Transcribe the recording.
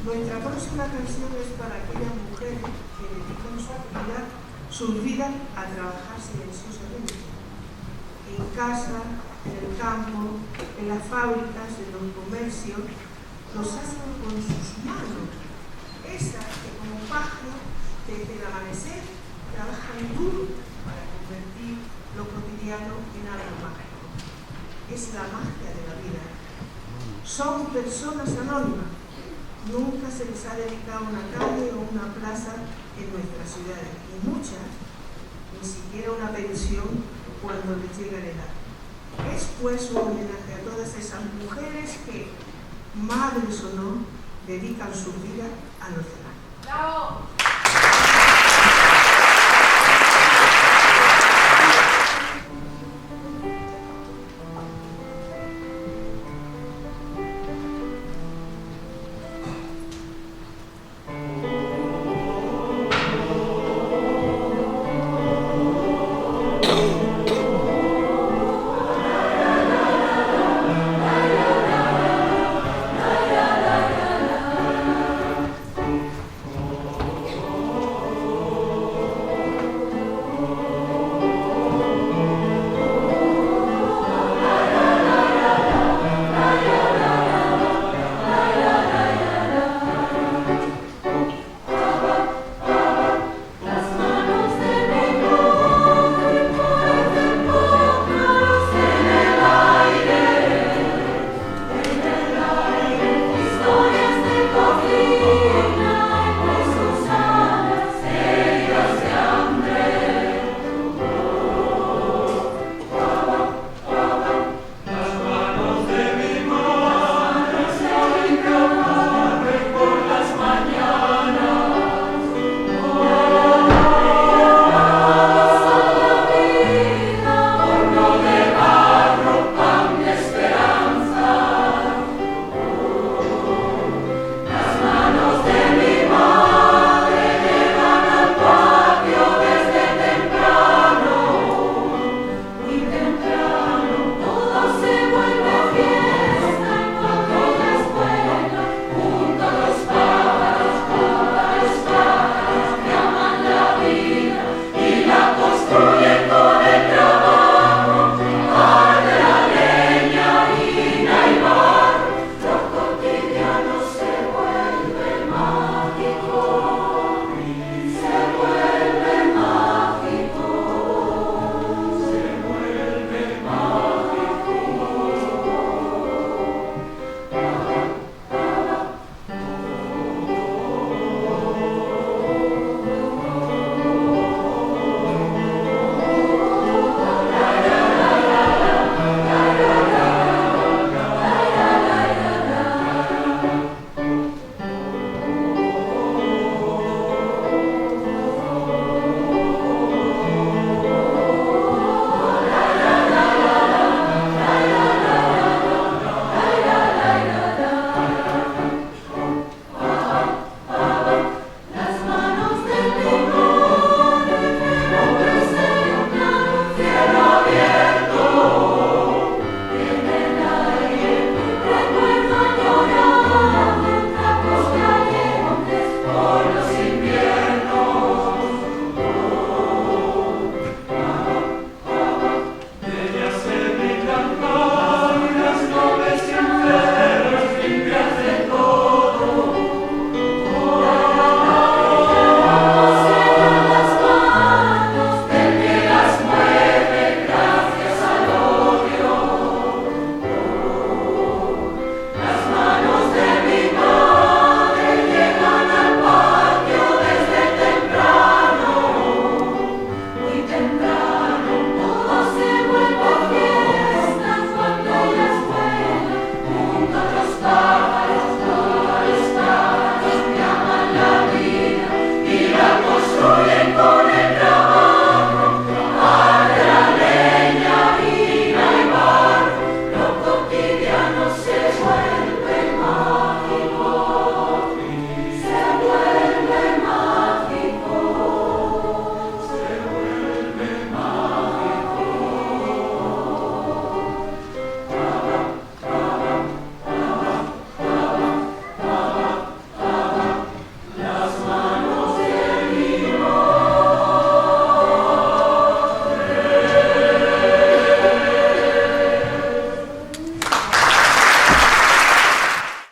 Nuestra próxima canción es para aquellas mujeres que dedican su vida a trabajar silenciosamente. En casa, en el campo, en las fábricas, en los comercios, los hacen con sus manos. Esas que como pájaros, desde el amanecer, trabajan duro para convertir lo cotidiano en algo mágico. Es la magia de la vida. Son personas anónimas. Nunca se les ha dedicado una calle o una plaza en nuestras ciudades, y muchas ni siquiera una pensión cuando les llega la edad. Es pues un homenaje a todas esas mujeres que, madres o no, dedican su vida a los demás. ¡Bravo!